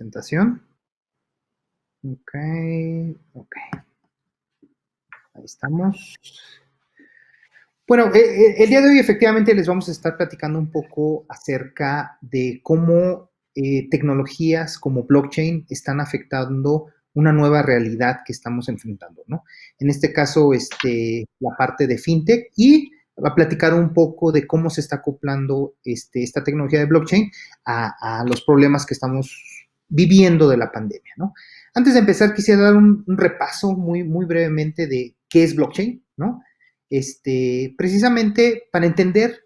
presentación. Ok, ok. Ahí estamos. Bueno, el día de hoy efectivamente les vamos a estar platicando un poco acerca de cómo tecnologías como blockchain están afectando una nueva realidad que estamos enfrentando, ¿no? En este caso, la parte de fintech y va a platicar un poco de cómo se está acoplando esta tecnología de blockchain a los problemas que estamos viviendo de la pandemia, ¿no? Antes de empezar, quisiera dar un repaso muy brevemente de qué es blockchain, ¿no? Precisamente para entender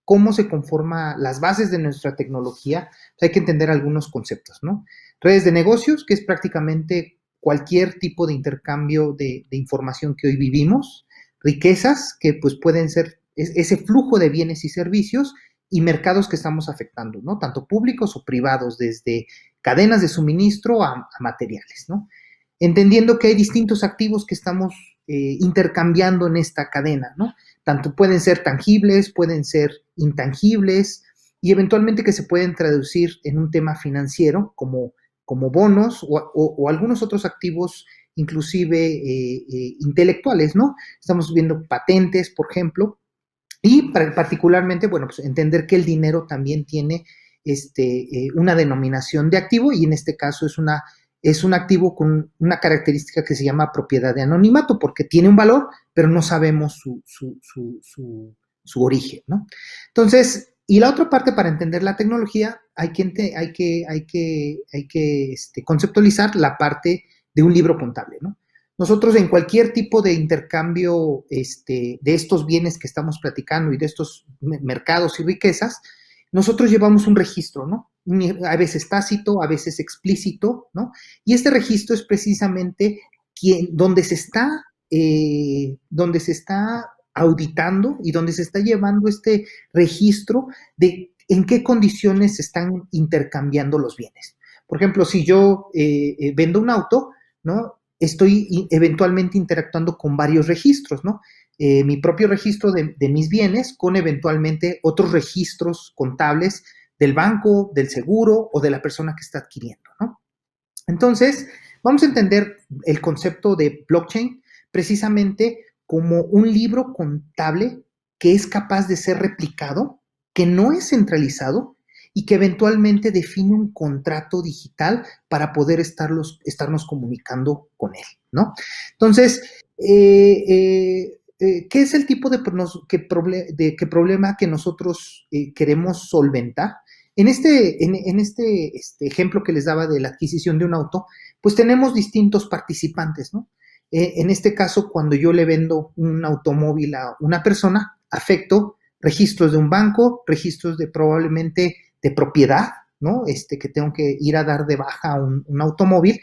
cómo se conforman las bases de nuestra tecnología, hay que entender algunos conceptos, ¿no? Redes de negocios, que es prácticamente cualquier tipo de intercambio de información que hoy vivimos, riquezas, que pues pueden ser ese flujo de bienes y servicios, y mercados que estamos afectando, ¿no? Tanto públicos o privados, desde cadenas de suministro a materiales, ¿no? Entendiendo que hay distintos activos que estamos intercambiando en esta cadena, ¿no? Tanto pueden ser tangibles, pueden ser intangibles y eventualmente que se pueden traducir en un tema financiero como bonos o algunos otros activos inclusive intelectuales, ¿no? Estamos viendo patentes, por ejemplo, y particularmente, bueno, pues entender que el dinero también tiene una denominación de activo y en este caso es un activo con una característica que se llama propiedad de anonimato, porque tiene un valor, pero no sabemos su origen, ¿no? Entonces, y la otra parte para entender la tecnología, hay que conceptualizar la parte de un libro contable, ¿no? Nosotros en cualquier tipo de intercambio de estos bienes que estamos platicando y de estos mercados y riquezas, nosotros llevamos un registro, ¿no? A veces tácito, a veces explícito, ¿no? Y este registro es precisamente donde se está auditando y donde se está llevando este registro de en qué condiciones se están intercambiando los bienes. Por ejemplo, si yo vendo un auto, ¿no? Estoy eventualmente interactuando con varios registros, ¿no? Mi propio registro de mis bienes con eventualmente otros registros contables del banco, del seguro o de la persona que está adquiriendo, ¿no? Entonces, vamos a entender el concepto de blockchain precisamente como un libro contable que es capaz de ser replicado, que no es centralizado y que eventualmente define un contrato digital para poder estarnos comunicando con él, ¿no? Entonces, ¿qué es el tipo de problema que nosotros queremos solventar? En este ejemplo que les daba de la adquisición de un auto, pues tenemos distintos participantes, ¿no? En este caso, cuando yo le vendo un automóvil a una persona, afecto registros de un banco, registros de probablemente de propiedad, ¿no? Que tengo que ir a dar de baja un automóvil,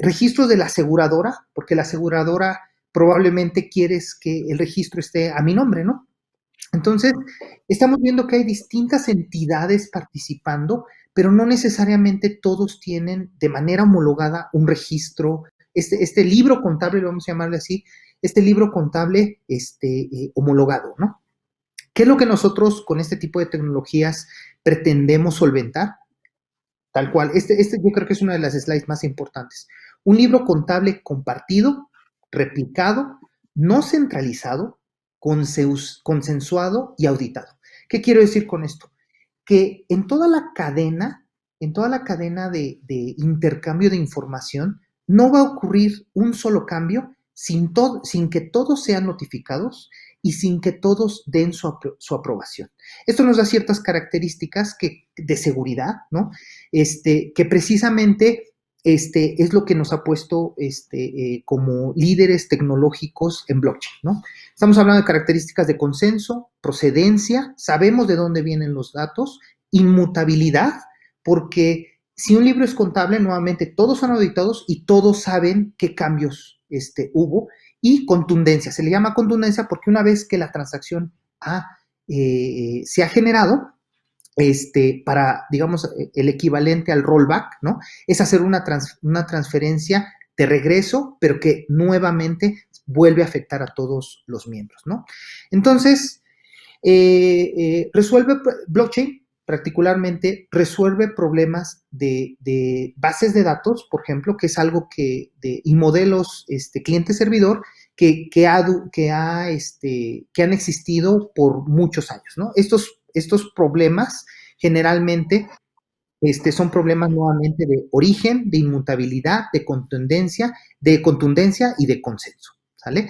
registros de la aseguradora, porque la aseguradora probablemente quieres que el registro esté a mi nombre, ¿no? Entonces, estamos viendo que hay distintas entidades participando, pero no necesariamente todos tienen de manera homologada un registro, este libro contable, vamos a llamarle así, este libro contable homologado, ¿no? ¿Qué es lo que nosotros con este tipo de tecnologías pretendemos solventar? Tal cual, yo creo que es una de las slides más importantes. Un libro contable compartido, replicado, no centralizado, consensuado y auditado. ¿Qué quiero decir con esto? Que en toda la cadena de intercambio de información, no va a ocurrir un solo cambio sin que todos sean notificados y sin que todos den su aprobación. Esto nos da ciertas características de seguridad, ¿no? Que precisamente es lo que nos ha puesto como líderes tecnológicos en blockchain, ¿no? Estamos hablando de características de consenso, procedencia, sabemos de dónde vienen los datos, inmutabilidad, porque si un libro es contable, nuevamente todos son auditados y todos saben qué cambios hubo, y contundencia, se le llama contundencia porque una vez que la transacción se ha generado, para, digamos, el equivalente al rollback, ¿no? Es hacer una transferencia de regreso, pero que nuevamente vuelve a afectar a todos los miembros, ¿no? Entonces, resuelve blockchain particularmente resuelve problemas de bases de datos, por ejemplo, que es algo y modelos cliente-servidor que han existido por muchos años, ¿no? Estos problemas generalmente son problemas nuevamente de origen, de inmutabilidad, de contundencia y de consenso, ¿sale?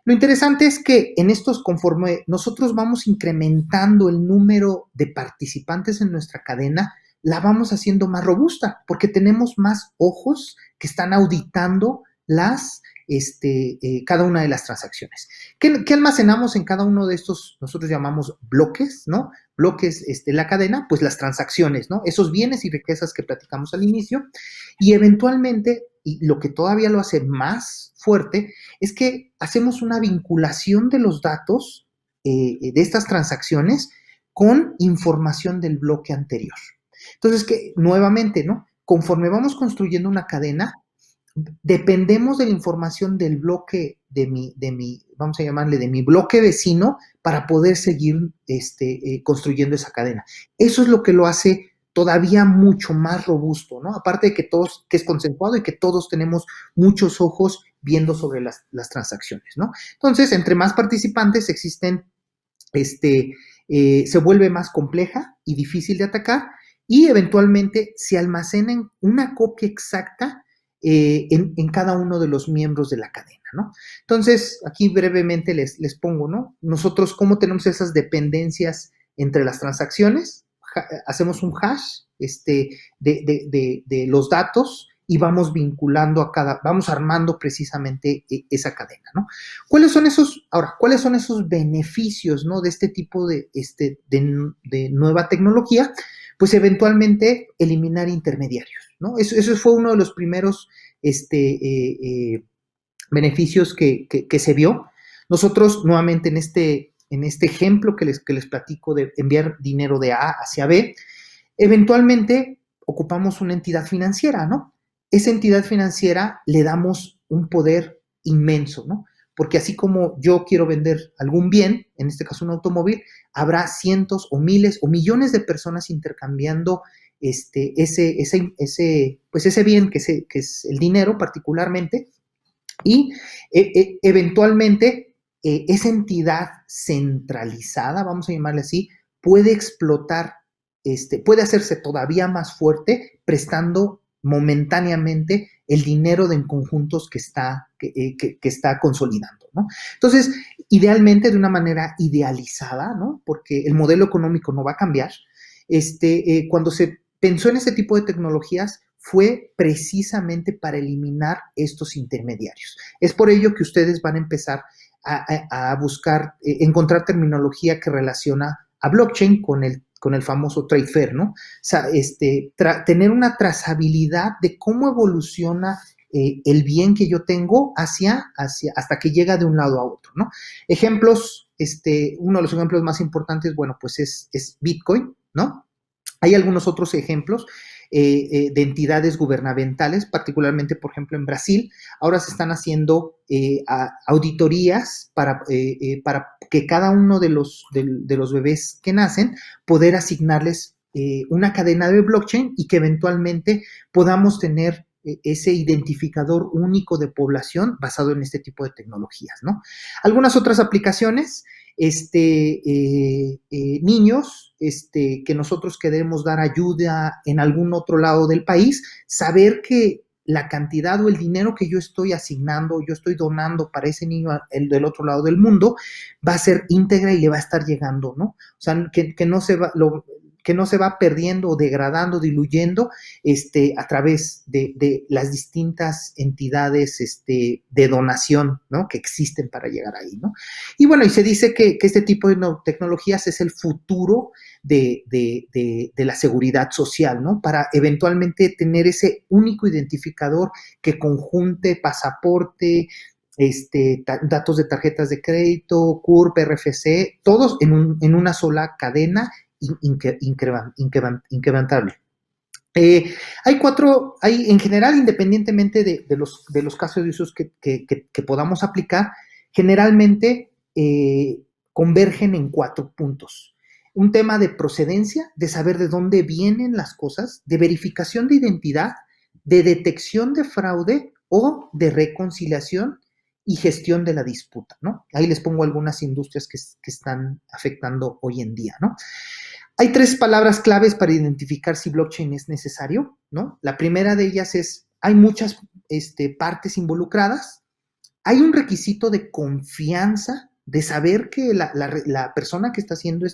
Lo interesante es que en estos, conforme nosotros vamos incrementando el número de participantes en nuestra cadena, la vamos haciendo más robusta, porque tenemos más ojos que están auditando cada una de las transacciones. ¿Qué almacenamos en cada uno de estos? Nosotros llamamos bloques, ¿no? Bloques, la cadena, pues las transacciones, ¿no? Esos bienes y riquezas que platicamos al inicio, y eventualmente, y lo que todavía lo hace más fuerte, es que hacemos una vinculación de los datos de estas transacciones con información del bloque anterior. Entonces, que nuevamente, ¿no? Conforme vamos construyendo una cadena, dependemos de la información del bloque vamos a llamarle, de mi bloque vecino para poder seguir construyendo esa cadena. Eso es lo que lo hace todavía mucho más robusto, ¿no? Aparte de que es consensuado y que todos tenemos muchos ojos viendo sobre las transacciones, ¿no? Entonces, entre más participantes existen, se vuelve más compleja y difícil de atacar, y eventualmente se almacena una copia exacta en cada uno de los miembros de la cadena, ¿no? Entonces, aquí brevemente les pongo, ¿no? Nosotros, ¿cómo tenemos esas dependencias entre las transacciones? Hacemos un hash de los datos y vamos vinculando vamos armando precisamente esa cadena, ¿no? ¿Cuáles son esos beneficios, ¿no? De este tipo de nueva tecnología? Pues eventualmente eliminar intermediarios, ¿no? Eso fue uno de los primeros beneficios que se vio. Nosotros, nuevamente, en este ejemplo que les platico de enviar dinero de A hacia B, eventualmente ocupamos una entidad financiera, ¿no? Esa entidad financiera le damos un poder inmenso, ¿no? Porque así como yo quiero vender algún bien, en este caso un automóvil, habrá cientos o miles o millones de personas intercambiando ese bien que es el dinero particularmente, y eventualmente esa entidad centralizada, vamos a llamarle así, puede explotar, puede hacerse todavía más fuerte prestando momentáneamente el dinero de en conjuntos que está consolidando, ¿no? Entonces, idealmente, de una manera idealizada, ¿no? Porque el modelo económico no va a cambiar, cuando se pensó en ese tipo de tecnologías, fue precisamente para eliminar estos intermediarios. Es por ello que ustedes van a empezar a buscar, encontrar terminología que relaciona a blockchain con el famoso trade fair, ¿no? O sea, tener una trazabilidad de cómo evoluciona el bien que yo tengo hasta que llega de un lado a otro, ¿no? Ejemplos, uno de los ejemplos más importantes, bueno, pues es Bitcoin, ¿no? Hay algunos otros ejemplos de entidades gubernamentales, particularmente, por ejemplo, en Brasil. Ahora se están haciendo auditorías para que cada uno de los bebés que nacen, poder asignarles una cadena de blockchain y que eventualmente podamos tener ese identificador único de población basado en este tipo de tecnologías, ¿no? Algunas otras aplicaciones, niños que nosotros queremos dar ayuda en algún otro lado del país, saber que la cantidad o el dinero que yo estoy asignando, yo estoy donando para ese niño del otro lado del mundo, va a ser íntegra y le va a estar llegando, ¿no? O sea, que no se va perdiendo o degradando, diluyendo a través de las distintas entidades de donación, ¿no? Que existen para llegar ahí, ¿no? Y bueno, y se dice que este tipo de tecnologías es el futuro de la seguridad social, ¿no? Para eventualmente tener ese único identificador que conjunte pasaporte, datos de tarjetas de crédito, CURP, RFC, todos en una sola cadena inquebrantable. Hay en general, independientemente de los casos de usos que podamos aplicar, generalmente convergen en 4 puntos. un tema de procedencia, de saber de dónde vienen las cosas, de verificación de identidad, de detección de fraude o de reconciliación y gestión de la disputa, ¿no? Ahí les pongo algunas industrias que están afectando hoy en día, ¿no? Hay 3 palabras claves para identificar si blockchain es necesario, ¿no? La primera de ellas es, hay muchas partes involucradas, hay un requisito de confianza, de saber que la persona que está haciendo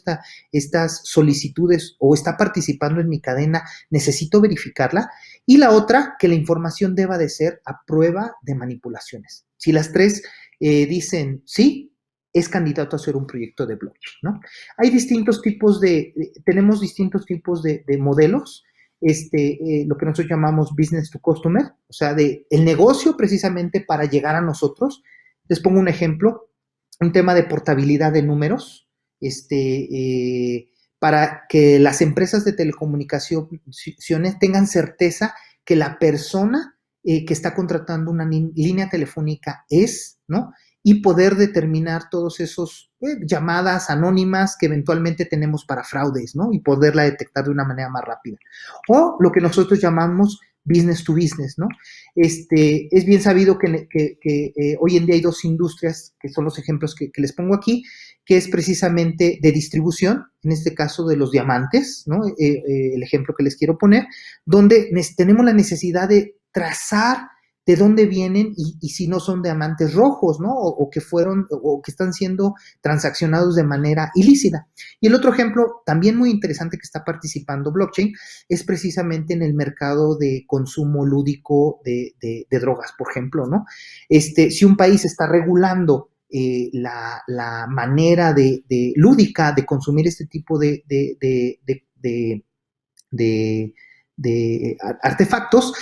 estas solicitudes o está participando en mi cadena, necesito verificarla. Y la otra, que la información deba de ser a prueba de manipulaciones. Si las 3 dicen sí, es candidato a ser un proyecto de blockchain, ¿no? Hay distintos tipos tenemos distintos tipos de modelos. Lo que nosotros llamamos business to customer, o sea, el negocio precisamente para llegar a nosotros. Les pongo un ejemplo, un tema de portabilidad de números, para que las empresas de telecomunicaciones tengan certeza que la persona que está contratando una línea telefónica es, ¿no? Y poder determinar todos esos llamadas anónimas que eventualmente tenemos para fraudes, ¿no? Y poderla detectar de una manera más rápida. O lo que nosotros llamamos business to business, ¿no? Es bien sabido que hoy en día hay 2 industrias, que son los ejemplos que les pongo aquí, que es precisamente de distribución, en este caso de los diamantes, ¿no? El ejemplo que les quiero poner, donde tenemos la necesidad de trazar de dónde vienen y si no son diamantes rojos, ¿no? O que están siendo transaccionados de manera ilícita. Y el otro ejemplo, también muy interesante que está participando blockchain, es precisamente en el mercado de consumo lúdico de drogas, por ejemplo, ¿no? Si un país está regulando la manera lúdica de consumir este tipo de artefactos,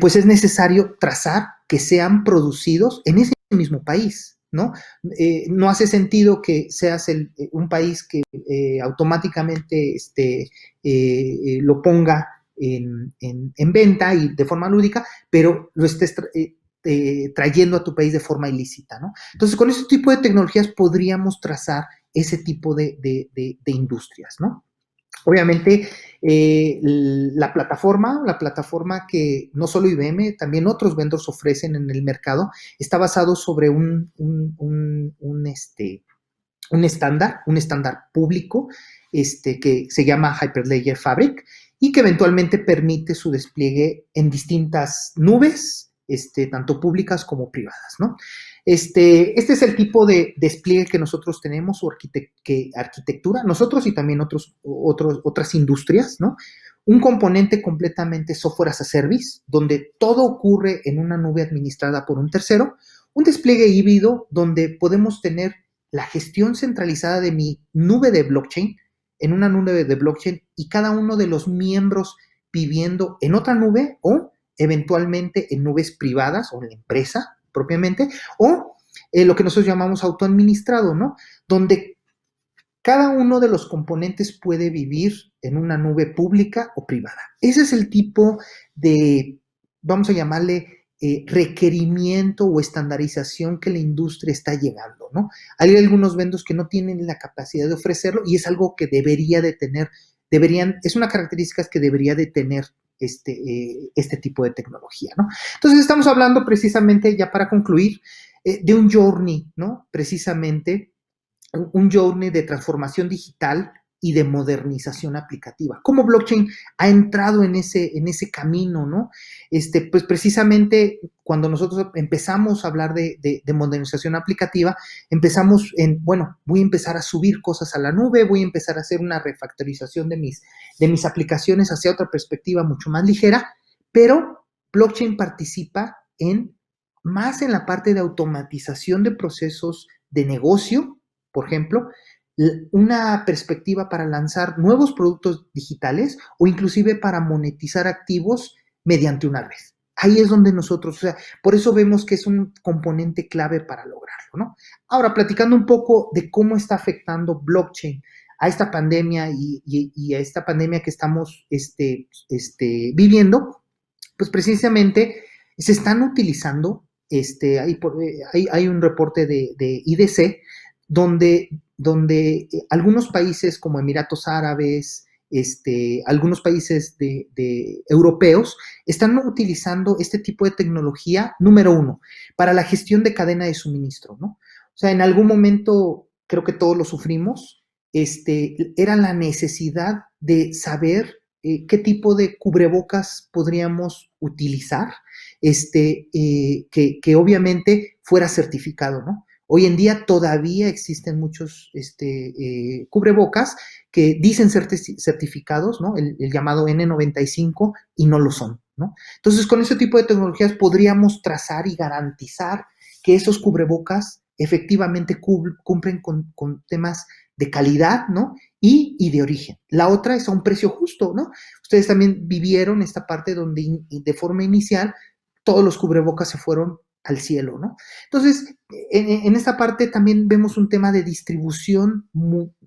pues es necesario trazar que sean producidos en ese mismo país, ¿no? No hace sentido que seas un país que automáticamente lo ponga en venta y de forma lúdica, pero lo estés trayendo a tu país de forma ilícita, ¿no? Entonces, con este tipo de tecnologías podríamos trazar ese tipo de industrias, ¿no? Obviamente, la plataforma que no solo IBM, también otros vendors ofrecen en el mercado, está basado sobre un estándar público que se llama Hyperledger Fabric y que eventualmente permite su despliegue en distintas nubes, tanto públicas como privadas, ¿no? Este es el tipo de despliegue que nosotros tenemos, o arquitectura, nosotros y también otras industrias, ¿no? Un componente completamente software as a service, donde todo ocurre en una nube administrada por un tercero, un despliegue híbrido donde podemos tener la gestión centralizada de mi nube de blockchain en una nube de blockchain y cada uno de los miembros viviendo en otra nube o eventualmente en nubes privadas o en la empresa propiamente, o lo que nosotros llamamos autoadministrado, ¿no? Donde cada uno de los componentes puede vivir en una nube pública o privada. Ese es el tipo de, vamos a llamarle, requerimiento o estandarización que la industria está llegando, ¿no? Hay algunos vendors que no tienen la capacidad de ofrecerlo y es algo que debería de tener, es una característica que debería de tener este tipo de tecnología, ¿no? Entonces estamos hablando precisamente, ya para concluir, de un journey, ¿no? Precisamente un journey de transformación digital y de modernización aplicativa. ¿Cómo blockchain ha entrado en ese camino, no? Pues precisamente cuando nosotros empezamos a hablar de modernización aplicativa, empezamos bueno, voy a empezar a subir cosas a la nube, voy a empezar a hacer una refactorización de mis aplicaciones hacia otra perspectiva mucho más ligera, pero blockchain participa más en la parte de automatización de procesos de negocio, por ejemplo, una perspectiva para lanzar nuevos productos digitales o inclusive para monetizar activos mediante una red. Ahí es donde nosotros, o sea, por eso vemos que es un componente clave para lograrlo, ¿no? Ahora, platicando un poco de cómo está afectando blockchain a esta pandemia y a esta pandemia que estamos viviendo, pues precisamente se están utilizando, hay un reporte de IDC donde algunos países como Emiratos Árabes, algunos países de europeos están utilizando este tipo de tecnología, número uno, para la gestión de cadena de suministro, ¿no? O sea, en algún momento, creo que todos lo sufrimos, era la necesidad de saber qué tipo de cubrebocas podríamos utilizar, que obviamente fuera certificado, ¿no? Hoy en día todavía existen muchos cubrebocas que dicen ser certificados, ¿no? El llamado N95 y no lo son, ¿no? Entonces, con ese tipo de tecnologías podríamos trazar y garantizar que esos cubrebocas efectivamente cumplen con temas de calidad, ¿no? Y de origen. La otra es a un precio justo, ¿no? Ustedes también vivieron esta parte donde de forma inicial todos los cubrebocas se fueron al cielo, ¿no? Entonces, en esta parte también vemos un tema de distribución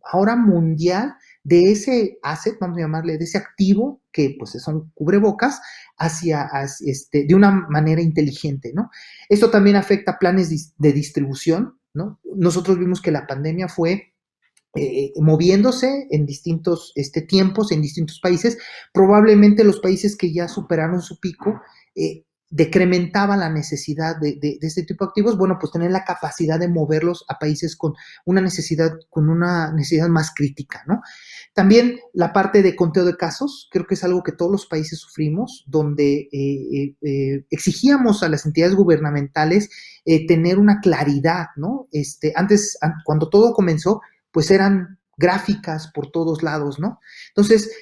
ahora mundial de ese asset, vamos a llamarle, de ese activo que pues son cubrebocas hacia de una manera inteligente, ¿no? Esto también afecta planes de distribución, ¿no? Nosotros vimos que la pandemia fue moviéndose en distintos tiempos, en distintos países. Probablemente los países que ya superaron su pico decrementaba la necesidad de este tipo de activos, bueno, pues tener la capacidad de moverlos a países con una necesidad más crítica, ¿no? También la parte de conteo de casos, creo que es algo que todos los países sufrimos, donde exigíamos a las entidades gubernamentales tener una claridad, ¿no? Cuando todo comenzó, pues eran gráficas por todos lados, ¿no? Entonces,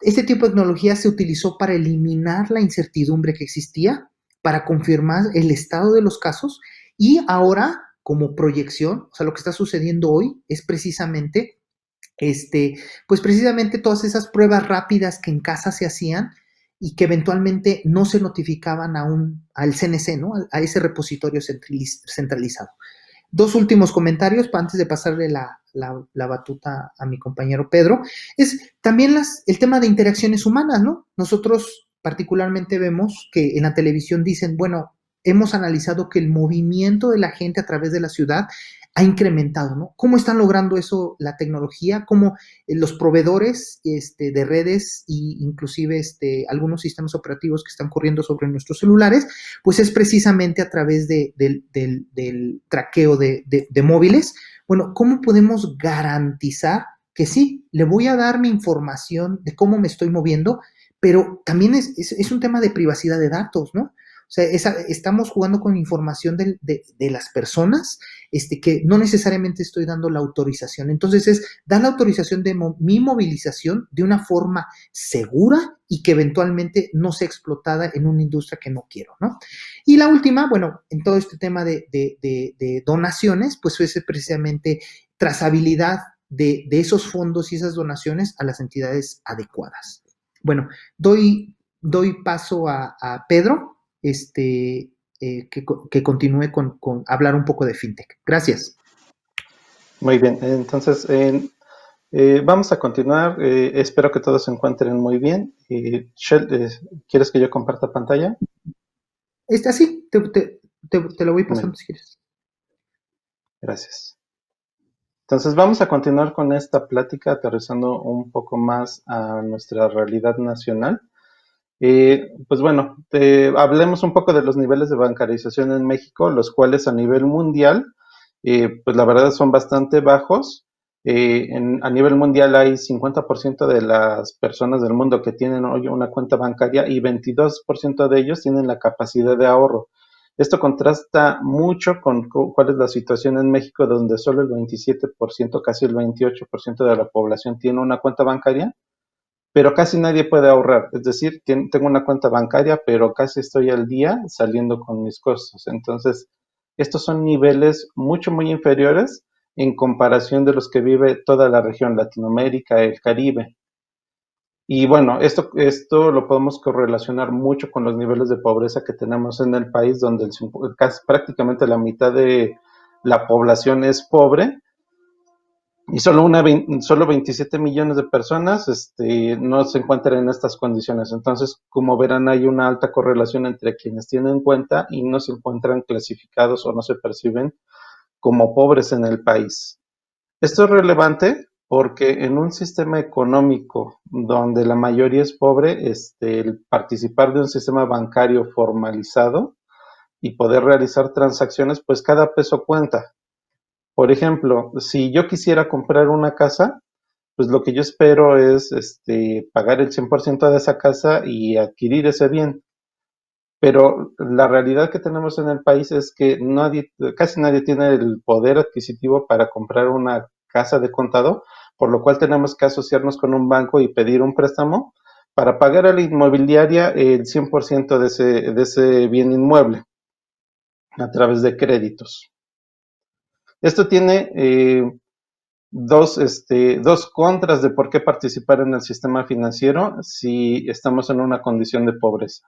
este tipo de tecnología se utilizó para eliminar la incertidumbre que existía, para confirmar el estado de los casos y ahora, como proyección, o sea, lo que está sucediendo hoy es precisamente, pues precisamente todas esas pruebas rápidas que en casa se hacían y que eventualmente no se notificaban al CNC, ¿no? A ese repositorio centralizado. Dos últimos comentarios antes de pasarle la batuta a mi compañero Pedro, es también el tema de interacciones humanas, ¿no? Nosotros particularmente vemos que en la televisión dicen, bueno, hemos analizado que el movimiento de la gente a través de la ciudad ha incrementado, ¿no? ¿Cómo están logrando eso la tecnología? ¿Cómo los proveedores de redes e inclusive algunos sistemas operativos que están corriendo sobre nuestros celulares, pues es precisamente a través del traqueo de móviles? Bueno, ¿cómo podemos garantizar que sí, le voy a dar mi información de cómo me estoy moviendo, pero también es un tema de privacidad de datos, ¿no? O sea, estamos jugando con información de las personas que no necesariamente estoy dando la autorización. Entonces es dar la autorización de mi movilización de una forma segura y que eventualmente no sea explotada en una industria que no quiero, ¿no? Y la última, bueno, en todo este tema de donaciones, pues es precisamente trazabilidad de esos fondos y esas donaciones a las entidades adecuadas. Bueno, doy paso a Pedro, que continúe con hablar un poco de fintech. Gracias. Muy bien, entonces vamos a continuar. Espero que todos se encuentren muy bien. Shell, ¿quieres que yo comparta pantalla? Así, te lo voy pasando si quieres. Gracias. Entonces vamos a continuar con esta plática aterrizando un poco más a nuestra realidad nacional. Pues bueno, hablemos un poco de los niveles de bancarización en México, los cuales a nivel mundial, pues la verdad son bastante bajos. A nivel mundial hay 50% de las personas del mundo que tienen hoy una cuenta bancaria y 22% de ellos tienen la capacidad de ahorro. Esto contrasta mucho con cuál es la situación en México, donde solo el 27%, casi el 28% de la población tiene una cuenta bancaria, pero casi nadie puede ahorrar. Es decir, tengo una cuenta bancaria, pero casi estoy al día saliendo con mis costos. Entonces, estos son niveles mucho, muy inferiores en comparación de los que vive toda la región Latinoamérica, el Caribe. Y bueno, esto lo podemos correlacionar mucho con los niveles de pobreza que tenemos en el país, donde casi prácticamente la mitad de la población es pobre y solo 27 millones de personas no se encuentran en estas condiciones. Entonces, como verán, hay una alta correlación entre quienes tienen cuenta y no se encuentran clasificados o no se perciben como pobres en el país. Esto es relevante porque en un sistema económico donde la mayoría es pobre, el participar de un sistema bancario formalizado y poder realizar transacciones, pues cada peso cuenta. Por ejemplo, si yo quisiera comprar una casa, pues lo que yo espero es pagar el 100% de esa casa y adquirir ese bien. Pero la realidad que tenemos en el país es que casi nadie tiene el poder adquisitivo para comprar una casa de contado, por lo cual tenemos que asociarnos con un banco y pedir un préstamo para pagar a la inmobiliaria el 100% de ese bien inmueble a través de créditos. Esto tiene dos contras de por qué participar en el sistema financiero si estamos en una condición de pobreza.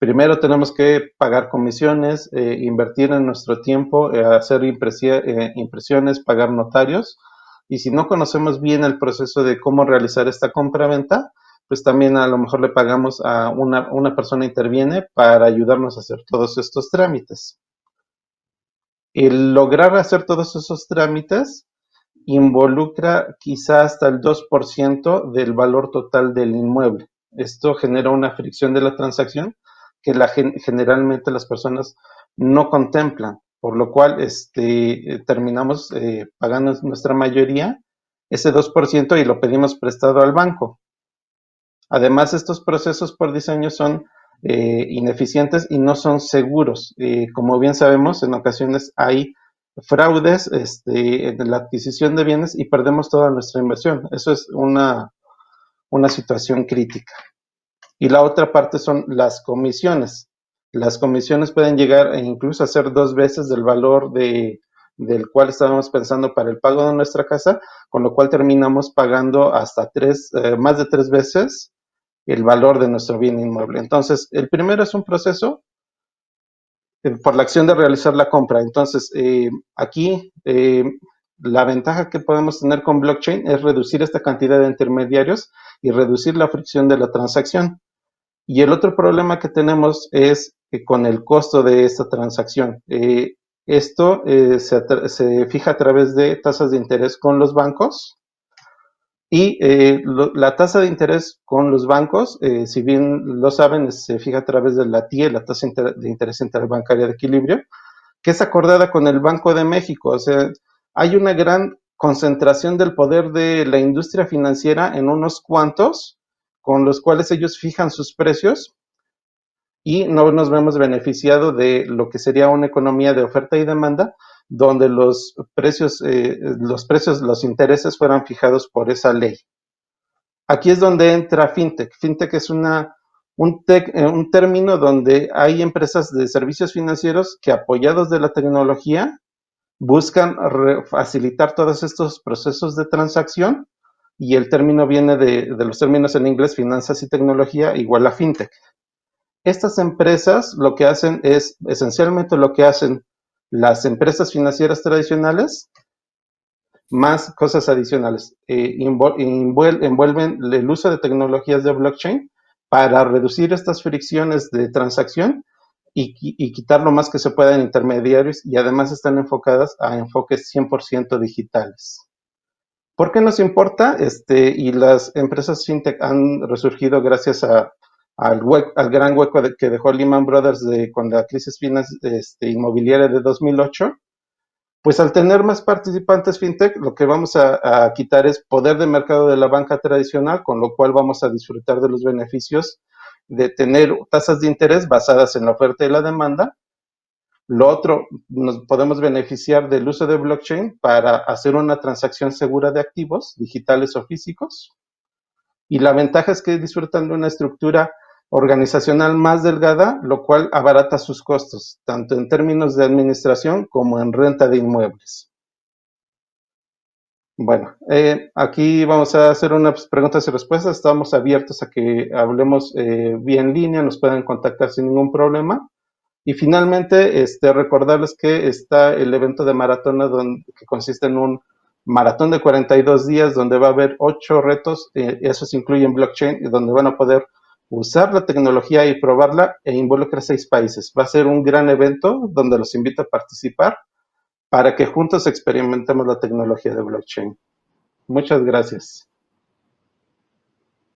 Primero tenemos que pagar comisiones, invertir en nuestro tiempo, hacer impresiones, pagar notarios. Y si no conocemos bien el proceso de cómo realizar esta compra-venta, pues también a lo mejor le pagamos a una persona interviene para ayudarnos a hacer todos estos trámites. El lograr hacer todos esos trámites involucra quizá hasta el 2% del valor total del inmueble. Esto genera una fricción de la transacción que generalmente las personas no contemplan, por lo cual terminamos pagando nuestra mayoría ese 2% y lo pedimos prestado al banco. Además, estos procesos por diseño son ineficientes y no son seguros. Como bien sabemos, en ocasiones hay fraudes en la adquisición de bienes y perdemos toda nuestra inversión. Eso es una situación crítica. Y la otra parte son las comisiones. Las comisiones pueden llegar incluso a ser 2 veces del valor del cual estábamos pensando para el pago de nuestra casa, con lo cual terminamos pagando hasta más de 3 veces el valor de nuestro bien inmueble. Entonces, el primero es un proceso por la acción de realizar la compra. Entonces, aquí la ventaja que podemos tener con blockchain es reducir esta cantidad de intermediarios y reducir la fricción de la transacción. Y el otro problema que tenemos es con el costo de esta transacción. Esto se fija a través de tasas de interés con los bancos. Y la tasa de interés con los bancos, si bien lo saben, se fija a través de la TIE, la tasa de interés interbancaria de equilibrio, que es acordada con el Banco de México. O sea, hay una gran concentración del poder de la industria financiera en unos cuantos, con los cuales ellos fijan sus precios y no nos vemos beneficiados de lo que sería una economía de oferta y demanda, donde los precios, los intereses fueran fijados por esa ley. Aquí es donde entra FinTech. FinTech es un término donde hay empresas de servicios financieros que, apoyados de la tecnología, buscan facilitar todos estos procesos de transacción, y el término viene de los términos en inglés, finanzas y tecnología, igual a FinTech. Estas empresas lo que hacen es, esencialmente lo que hacen las empresas financieras tradicionales, más cosas adicionales. Envuelven el uso de tecnologías de blockchain para reducir estas fricciones de transacción y quitar lo más que se pueda en intermediarios, y además están enfocadas a enfoques 100% digitales. ¿Por qué nos importa? Y las empresas fintech han resurgido gracias al gran hueco que dejó Lehman Brothers con la crisis inmobiliaria de 2008. Pues al tener más participantes fintech, lo que vamos a quitar es poder de mercado de la banca tradicional, con lo cual vamos a disfrutar de los beneficios de tener tasas de interés basadas en la oferta y la demanda. Lo otro, nos podemos beneficiar del uso de blockchain para hacer una transacción segura de activos, digitales o físicos. Y la ventaja es que disfrutan de una estructura organizacional más delgada, lo cual abarata sus costos, tanto en términos de administración como en renta de inmuebles. Bueno, aquí vamos a hacer unas preguntas y respuestas. Estamos abiertos a que hablemos vía en línea, nos pueden contactar sin ningún problema. Y finalmente, recordarles que está el evento de maratona, que consiste en un maratón de 42 días, donde va a haber 8 retos, esos incluyen blockchain, donde van a poder usar la tecnología y probarla, e involucra 6 países. Va a ser un gran evento donde los invito a participar. para que juntos experimentemos la tecnología de blockchain. Muchas gracias.